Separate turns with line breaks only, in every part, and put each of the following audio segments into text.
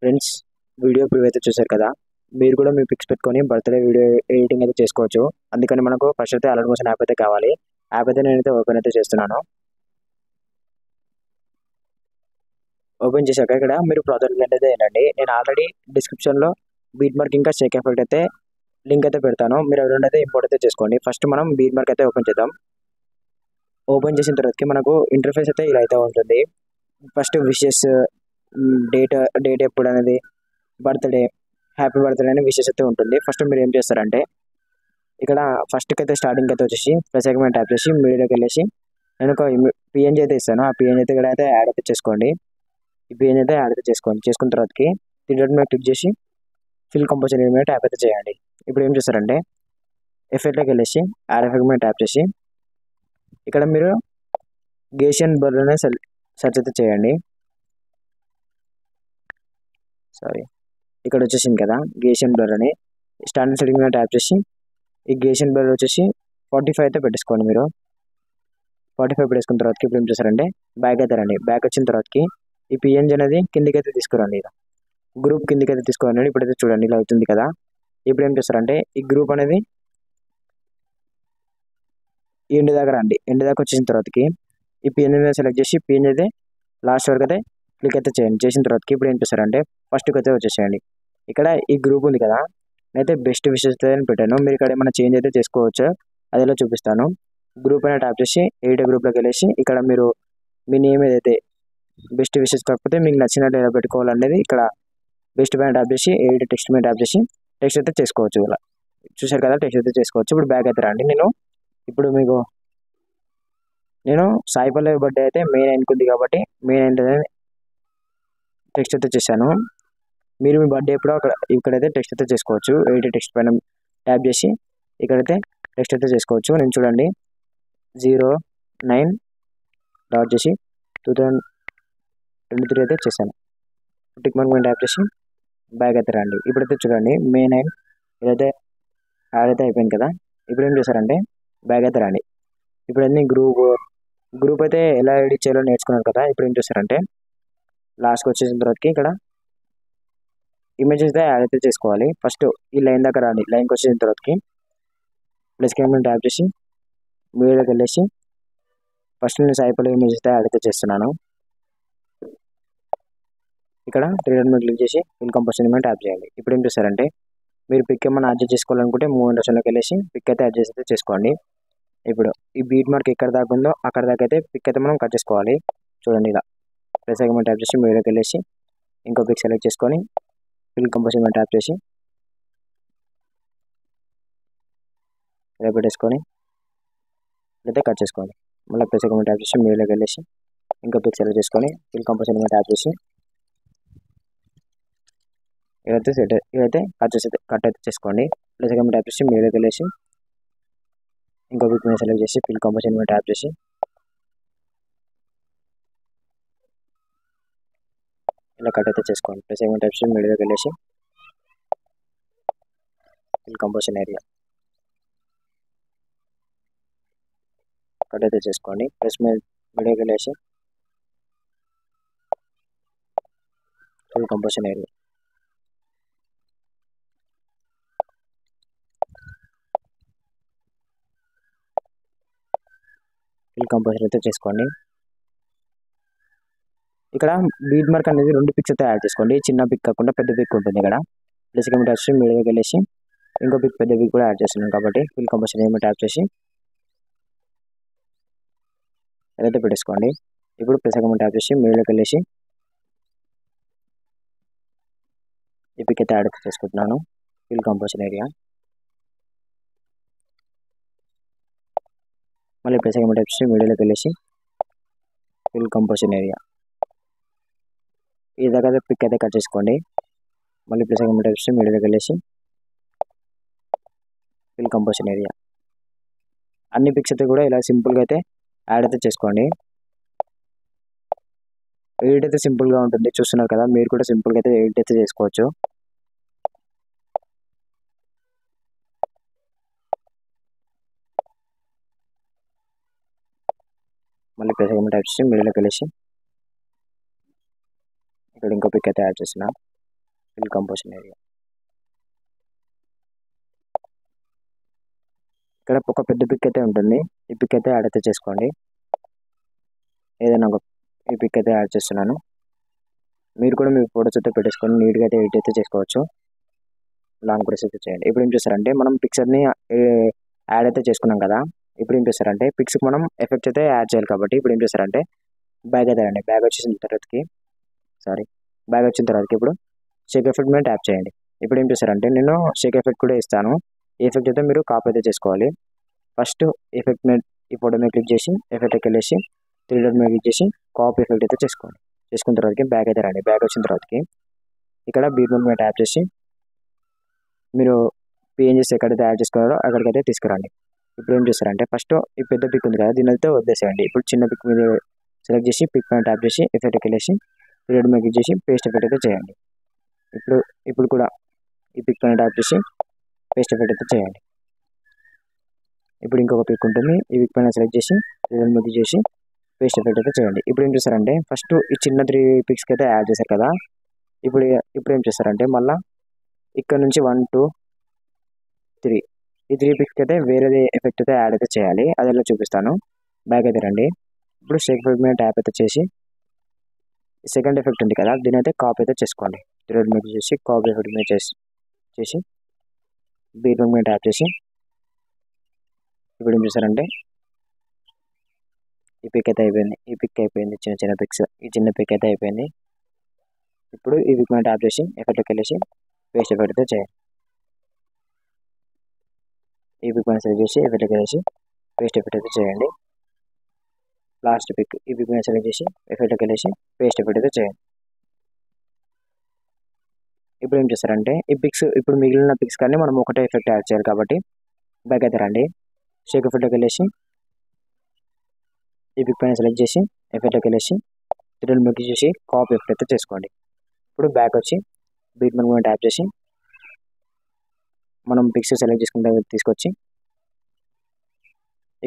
Friends, video preview అయితే చూశారు కదా. మీరు కూడా మీ పిక్స్ పెట్టుకొని బర్త్డే వీడియో ఎడిటింగ్ అయితే చేసుకోవచ్చు. అందుకని మనకు ఫస్ట్ అయితే అలర్ట్ మోషన్ యాప్ అయితే కావాలి. యాప్ అయితే నేనైతే ఓపెన్ అయితే చేస్తున్నాను. ఓపెన్ చేశాక ఇక్కడ మీరు ప్రాజెక్ట్ అయితే ఏంటండి, నేను ఆల్రెడీ డిస్క్రిప్షన్లో బీట్ మార్క్ ఇంకా షేక్ ఎఫెక్ట్ అయితే లింక్ అయితే పెడతాను. మీరు రెండు అయితే ఇంపోర్ట్ అయితే చేసుకోండి. ఫస్ట్ మనం బీట్ మార్క్ అయితే ఓపెన్ చేద్దాం. ఓపెన్ చేసిన తర్వాతకి మనకు ఇంటర్ఫేస్ అయితే ఇలా అయితే ఉంటుంది. ఫస్ట్ విషెస్, డేట్ డేట్ ఎప్పుడు అనేది, బర్త్డే, హ్యాపీ బర్త్డే అని విషెస్ అయితే ఉంటుంది. ఫస్ట్ మీరు ఏం చేస్తారంటే ఇక్కడ ఫస్ట్కి అయితే స్టార్టింగ్ అయితే వచ్చేసి ప్లస్ ఐకాన్ ట్యాప్ చేసి మీడియాకి వెళ్ళేసి నేను ఒక పిఎన్జీ అయితే ఇస్తాను. ఆ పిఎన్జీ అయితే ఇక్కడ అయితే యాడ్ అయితే చేసుకోండి. ఈ పిఎన్జీ అయితే యాడ్ అయితే చేసుకోండి. చేసుకున్న తర్వాతకి త్రీ డాట్ మీద క్లిక్ చేసి ఫిల్ కంపోజిషన్ మీద ట్యాప్ అయితే చేయండి. ఇప్పుడు ఏం చేస్తారంటే ఎఫెక్ట్లోకి వెళ్ళేసి యాడ్ ఎఫెక్ట్ మీద ట్యాప్ చేసి ఇక్కడ మీరు గేషియన్ బర్డ్ అనే సెర్చ్ అయితే చేయండి. సారీ, ఇక్కడ వచ్చేసింది కదా గేషియన్ బ్లర్ అని. స్టాండర్డ్ సెట్టింగ్ మీద ట్యాప్ చేసి ఈ గేషియన్ బ్లర్ వచ్చేసి 45 అయితే పెట్టేసుకోండి. మీరు 45 పెట్టేసుకున్న తర్వాతకి ఇప్పుడు ఏం చేస్తారంటే బ్యాక్ అయితే రండి. బ్యాక్ వచ్చిన తర్వాతకి ఈ పిఎన్జీ అనేది కిందికి అయితే తీసుకురండి. ఇలా గ్రూప్ కిందికి అయితే తీసుకోండి. ఇప్పుడైతే చూడండి ఇలా అవుతుంది కదా. ఇప్పుడు ఏం చేస్తారంటే ఈ గ్రూప్ అనేది ఎండ్ దాకా రండి. ఎండ్ దాకా వచ్చిన తర్వాతకి ఈ పిఎన్జీ మీద సెలెక్ట్ చేసి పిఎన్జీ అయితే లాస్ట్ వరకు అయితే క్లిక్ అయితే చేయండి. చేసిన తర్వాతకి ఇప్పుడు ఏం చేస్తారంటే ఫస్ట్కి అయితే వచ్చేసేయండి. ఇక్కడ ఈ గ్రూప్ ఉంది కదా, నేనైతే బెస్ట్ విషెస్ అని పెట్టాను. మీరు ఇక్కడ ఏమైనా చేంజ్ అయితే చేసుకోవచ్చు, అదిలో చూపిస్తాను. గ్రూప్ అయినా ట్యాప్ చేసి ఎడిట్ గ్రూప్లోకి వెళ్ళేసి ఇక్కడ మీరు మీ నేమ్ ఏదైతే బెస్ట్ విషెస్ కాకపోతే మీకు నచ్చినట్టు ఎలా పెట్టుకోవాలనేది ఇక్కడ బెస్ట్ పైన ట్యాప్ చేసి ఎడిట్ టెక్స్ట్ మీద ట్యాప్ చేసి టెక్స్ట్ అయితే చేసుకోవచ్చు. ఇలా చూశారు కదా, టెక్స్ట్ అయితే చేసుకోవచ్చు. ఇప్పుడు బ్యాక్ అయితే రండి. ఇప్పుడు నేను సాయి పల్లవి బర్త్డే అయితే మే 9 ఉంది కాబట్టి మే 9 టెక్స్ట్ అయితే చేశాను. మీరు మీ బర్త్డే ఎప్పుడో ఇక్కడైతే టెక్స్ట్ అయితే చేసుకోవచ్చు. ఎడిట్ టెక్స్ట్ పైన ట్యాప్ చేసి ఇక్కడైతే టెక్స్ట్ అయితే చేసుకోవచ్చు. నేను చూడండి 09 డాట్ చేసి 2023 అయితే చేశాను. టిక్ మార్క్ మీద ట్యాప్ చేసి బ్యాక్ అయితే రండి. ఇప్పుడైతే చూడండి మే 9 ఇదైతే యాడ్ అయితే అయిపోయింది కదా. ఇప్పుడు ఏం చేశారంటే బ్యాక్ అయితే రండి. ఇప్పుడు అన్ని గ్రూప్ అయితే ఎలా ఎడిట్ చేయాలో నేర్చుకున్నారు కదా. ఇప్పుడు ఏం చేస్తారంటే లాస్ట్కి వచ్చేసిన తర్వాతకి ఇక్కడ ఇమేజెస్ అయితే యాడ్ అయితే చేసుకోవాలి. ఫస్ట్ ఈ లైన్ దాకా రండి. లైన్కి వచ్చేసిన తర్వాతకి ప్లస్ కెమెరా ట్యాప్ చేసి మీడియాకి వెళ్ళేసి ఫస్ట్ నేను సాయిపల్లి ఇమేజ్ అయితే యాడ్ అయితే చేస్తున్నాను. ఇక్కడ త్రీ డాట్ మీద క్లిక్ చేసి ఫిల్ కంపోజిషన్ మీద ట్యాప్ చేయండి. ఇప్పుడు ఏం చేస్తారంటే మీరు పిక్ ఏమైనా అడ్జస్ట్ చేసుకోవాలనుకుంటే మూవ్ ఆప్షన్లోకి వెళ్ళేసి పిక్ అయితే అడ్జస్ట్ అయితే చేసుకోండి. ఇప్పుడు ఈ బీట్ మార్క్ ఎక్కడ దాకా ఉందో అక్కడ దాకా అయితే పిక్ అయితే మనం కట్ చేసుకోవాలి. చూడండి ఇలా ప్లస్ ఐకాన్ ట్యాప్ చేసి మీడియాకి వెళ్ళేసి ఇంకో పిక్ సెలెక్ట్ చేసుకొని ఫిల్ కంపోజిషన్ మీద ట్యాప్ చేసి ఇలా పెట్టేసుకొని అయితే కట్ చేసుకోండి. మళ్ళీ ప్లస్ ఐకాన్ ట్యాప్ చేసి మీడియాకి వెళ్ళేసి ఇంకో పిక్ సెలెక్ట్ చేసుకొని ఫిల్ కంపోజిషన్ మీద ట్యాప్ చేసి ఇదైతే కట్ అయితే చేసుకోండి. ప్లస్ ఐకాన్ ట్యాప్ చేసి మీడియాకి వెళ్ళేసి ఇంకో పిక్ మీద సెలెక్ట్ చేసి ఫిల్ కంపోజిషన్ మీద ట్యాప్ చేసి ఇలా కట్ అయితే చేసుకోండి. ప్లస్ ఐకాన్ ట్యాప్ చేసి మీడియాకి వెళ్ళేసి ఫిల్ కంపోజిషన్ ఏరియా కట్ అయితే చేసుకోండి. ప్లస్ మీడియాకి వెళ్ళేసి fill composition area fill composition అయితే చేసుకోండి. ఇక్కడ బీట్ మార్క్ అనేది 2 పిక్స్ అయితే యాడ్ చేసుకోండి. చిన్న పిక్ కాకుండా పెద్ద పిక్ ఉంటుంది. ఇక్కడ ప్లస్ ఐకాన్ ట్యాప్ చేసి మీడియాకి వెళ్ళేసి ఇంకో పిక్ పెద్ద పిక్ కూడా యాడ్ చేస్తున్నాను కాబట్టి ఫిల్ కంపోజిషన్ ఏమో ట్యాప్ చేసి ఏదైతే పెట్టేసుకోండి. ఇప్పుడు ప్లస్ ఐకాన్ ట్యాప్ చేసి మీడియాకి వెళ్ళేసి ఈ పిక్ అయితే యాడ్ చేసుకుంటున్నాను. ఫిల్ కంపోజిషన్ ఏరియా మళ్ళీ ప్లస్ ఐకాన్ ట్యాప్ చేసి మీడియాలోకి వెళ్ళేసి ఫిల్ కంపోజిషన్ ఏరియా ఈ దగ్గర పిక్ అయితే కట్ చేసుకోండి. మళ్ళీ ప్లస్ ఐకాన్ ట్యాప్ చేసి మీడియాలోకి వెళ్ళేసి ఫిల్ కంపోజిషన్ ఏరియా అన్ని పిక్స్ అయితే కూడా ఇలా సింపుల్గా అయితే యాడ్ అయితే చేసుకోండి. ఎడిట్ అయితే సింపుల్గా ఉంటుంది, చూస్తున్నారు కదా. మీరు కూడా సింపుల్గా అయితే ఎడిట్ అయితే చేసుకోవచ్చు. మళ్ళీ ప్లస్ ఐకాన్ ట్యాప్ చేసి మీడియాలోకి వెళ్ళేసి ఇక్కడ ఇంకో పిక్ అయితే యాడ్ చేస్తున్నా. Fill composition area. ఇక్కడ ఒక పెద్ద పిక్ అయితే ఉంటుంది. ఈ పిక్ అయితే యాడ్ అయితే చేసుకోండి. ఏదైనా ఒక ఈ పిక్ అయితే యాడ్ చేస్తున్నాను. మీరు కూడా మీ ఫోటోస్ అయితే పెట్టేసుకొని నీట్గా అయితే ఎడిట్ అయితే చేసుకోవచ్చు. లాంగ్ ప్రెస్ అయితే చేయండి. ఇప్పుడు ఏం చేస్తారంటే మనం పిక్చర్ని యాడ్ అయితే చేసుకున్నాం కదా. ఇప్పుడు ఏం చేస్తారంటే పిక్స్కి మనం ఎఫెక్ట్స్ అయితే యాడ్ చేయాలి కాబట్టి ఇప్పుడు ఏం చేస్తారంటే బ్యాగ్ అయితే రండి. బ్యాగ్ వచ్చిన తర్వాతకి ఇప్పుడు షేక్ ఎఫెక్ట్ మీద ట్యాప్ చేయండి. ఇప్పుడు ఏం చేస్తారంటే నేను షేక్ ఎఫెక్ట్ కూడా ఇస్తాను. ఈ ఎఫెక్ట్ అయితే మీరు కాపీ అయితే చేసుకోవాలి. ఫస్ట్ ఎఫెక్ట్ మీద ఈ ఫోటో మీద క్లిక్ చేసి ఎఫెక్ట్కి వెళ్ళేసి 3 డాట్ మీద క్లిక్ చేసి కాపీ ఎఫెక్ట్ అయితే చేసుకోండి. చేసుకున్న తర్వాతకి బ్యాగ్ అయితే రండి. బ్యాగ్ వచ్చిన తర్వాతకి ఇక్కడ బీట్మోడ్ మీద ట్యాప్ చేసి మీరు పిఎన్జీస్ ఎక్కడైతే యాడ్ చేసుకున్నారో అక్కడికైతే తీసుకురండి. ఇప్పుడు ఏం చేస్తారంటే ఫస్ట్ ఈ పెద్ద పిక్ ఉంది కదా దీని అయితే వదిలేసేయండి. ఇప్పుడు చిన్న పిక్ మీద సెలెక్ట్ చేసి పిక్ మీద ట్యాప్ చేసి ఎఫెక్ట్కి వెళ్ళేసి 3 డాట్ మీద క్లిక్ చేసి పేస్ట్ ఎఫెక్ట్ అయితే చేయండి. ఇప్పుడు కూడా ఈ పిక్ పైన ట్యాప్ చేసి పేస్ట్ ఎఫెక్ట్ అయితే చేయండి. ఇప్పుడు ఇంకొక పిక్ ఉంటుంది. ఈ పిక్ పైన సెలెక్ట్ చేసి 3 డాట్ మీద క్లిక్ చేసి పేస్ట్ ఎఫెక్ట్ అయితే చేయండి. ఇప్పుడు ఏం చేస్తారంటే ఫస్ట్ ఈ చిన్న 3 పిక్స్కి అయితే యాడ్ చేశారు కదా. ఇప్పుడు ఏం చేస్తారంటే మళ్ళీ ఇక్కడ నుంచి 1 2 3 ఈ 3 పిక్స్కి అయితే వేరేది ఎఫెక్ట్ అయితే యాడ్ అయితే చేయాలి. అది ఎలా చూపిస్తాను. బ్యాక్ అయితే రండి. ఇప్పుడు షేక్ ఎఫెక్ట్ మీద ట్యాప్ అయితే చేసి సెకండ్ ఎఫెక్ట్ ఉంది కదా దీని అయితే కాపీ అయితే చేసుకోండి. 3 డాట్ మీద చేసి కాపీ ఎఫెక్ట్ మీద చేసి బీట్మోడ్ మీద ట్యాప్ చేసి ఇప్పుడు ఏం చేస్తారంటే ఈ పిక్ అయితే అయిపోయింది. చిన్న పిక్స్ ఈ చిన్న పిక్ అయితే అయిపోయింది. ఇప్పుడు ఈ పిక్ మీద ట్యాప్ చేసి ఎఫెక్ట్కి వెళ్ళేసి పేస్ట్ ఎఫెక్ట్ అయితే చేయండి. ఈ పిక్ మీద సెలెక్ట్ చేసి ఎఫెక్ట్కి వెళ్ళేసి పేస్ట్ ఎఫెక్ట్ అయితే చేయండి. లాస్ట్ పిక్ ఈ పిక్ మీద సెలెక్ట్ చేసి ఎఫెక్ట్కి వెళ్ళేసి పేస్ట్ ఎఫెక్ట్ అయితే చేయండి. ఇప్పుడు ఏం చేస్తారంటే ఈ పిక్స్ ఇప్పుడు మిగిలిన పిక్స్ కానీ మనం ఒకటే ఎఫెక్ట్ యాడ్ చేయాలి కాబట్టి బ్యాక్ అయితే రండి. షేక్ ఎఫెక్ట్కి వెళ్ళేసి ఈ పిక్ పైన సెలెక్ట్ చేసి ఎఫెక్ట్కి వెళ్ళేసి 3 డాట్ మీద క్లిక్ చేసి కాపీ ఎఫెక్ట్ అయితే చేసుకోండి. ఇప్పుడు బ్యాక్ వచ్చి బీట్మోడ్ మీద ట్యాప్ చేసి మనం పిక్స్ సెలెక్ట్ చేసుకుంటే తీసుకొచ్చి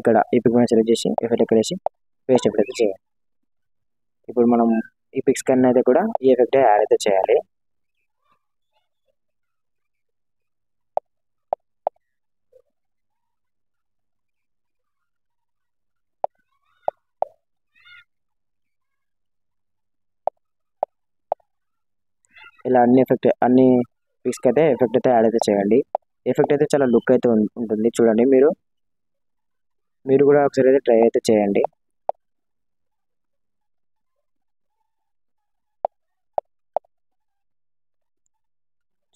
ఇక్కడ ఈ పిక్ మీద సెలెక్ట్ చేసి ఎఫెక్ట్కి వెళ్ళేసి పేస్ట్ ఎఫెక్ట్ అయితే చేయాలి. ఇప్పుడు మనం ఈ పిక్స్ కన్నా అయితే కూడా ఈ ఎఫెక్ట్ యాడ్ అయితే చేయాలి. ఇలా అన్ని పిక్స్కి అయితే ఎఫెక్ట్ అయితే యాడ్ అయితే చేయండి. ఎఫెక్ట్ అయితే చాలా లుక్ అయితే ఉంటుంది. చూడండి మీరు కూడా ఒకసారి అయితే ట్రై అయితే చేయండి.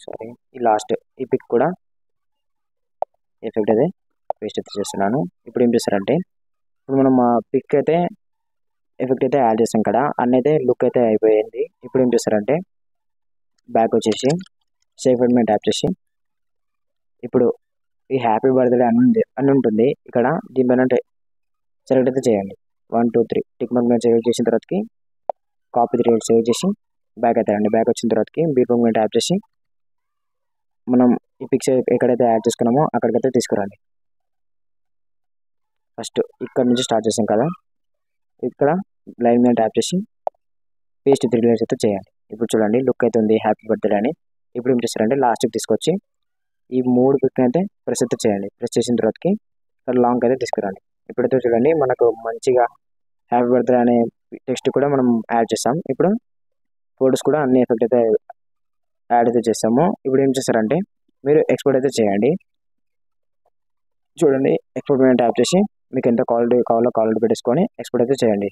సారీ ఈ లాస్ట్ ఈ పిక్ కూడా ఎఫెక్ట్ అయితే పేస్ట్ అయితే చేస్తున్నాను. ఇప్పుడు ఏం చేస్తారంటే ఇప్పుడు మనం పిక్ అయితే ఎఫెక్ట్ అయితే యాడ్ చేస్తాం కదా అన్నీ అయితే లుక్ అయితే అయిపోయింది. ఇప్పుడు ఏం చేస్తారంటే బ్యాక్ వచ్చేసి షేక్ ఎఫెక్ట్ మీద ట్యాప్ చేసి ఇప్పుడు ఈ హ్యాపీ బర్త్డే అని ఉంటుంది ఇక్కడ దీనిపైన సెలెక్ట్ అయితే చేయండి. 1 2 3 టిక్ మార్క్ మీద సెలెక్ట్ చేసిన తర్వాతకి కాపీ 3 సేవ్ చేసి బ్యాక్ అయితే రండి. బ్యాక్ వచ్చిన తర్వాతకి బీట్మోడ్ మీద ట్యాప్ చేసి మనం ఈ పిక్స్ ఎక్కడైతే యాడ్ చేసుకున్నామో అక్కడికైతే తీసుకురండి. ఫస్ట్ ఇక్కడ నుంచి స్టార్ట్ చేసాం కదా ఇక్కడ లైన్ మీద ట్యాప్ చేసి పేస్ట్ 3 లేయర్స్ అయితే చేయండి. ఇప్పుడు చూడండి లుక్ అయితే ఉంది హ్యాపీ బర్త్డే అని. ఇప్పుడు ఏం చేస్తారంటే లాస్ట్కి తీసుకొచ్చి ఈ 3 పిక్ అయితే ప్రెస్ అయితే చేయండి. ప్రెస్ చేసిన తర్వాతకి ఇక్కడ లాంగ్ అయితే తీసుకురండి. ఇప్పుడైతే చూడండి మనకు మంచిగా హ్యాపీ బర్త్డే అనే టెక్స్ట్ కూడా మనం యాడ్ చేస్తాం. ఇప్పుడు ఫోటోస్ కూడా అన్ని ఎఫెక్ట్ అయితే యాడ్ అయితే చేస్తాము. ఇప్పుడు ఏం చేస్తారంటే మీరు ఎక్స్పోర్ట్ అయితే చేయండి. చూడండి ఎక్స్పోర్ట్ మీద ట్యాప్ చేసి మీకు ఎంత క్వాలిటీ కావాలో క్వాలిటీ పెట్టేసుకొని ఎక్స్పోర్ట్ అయితే చేయండి.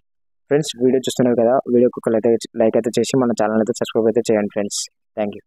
ఫ్రెండ్స్ వీడియో చూస్తున్నారు కదా వీడియోకి ఒక లైక్ అయితే చేసి మన ఛానల్ అయితే సబ్స్క్రైబ్ అయితే చేయండి ఫ్రెండ్స్. Thank you.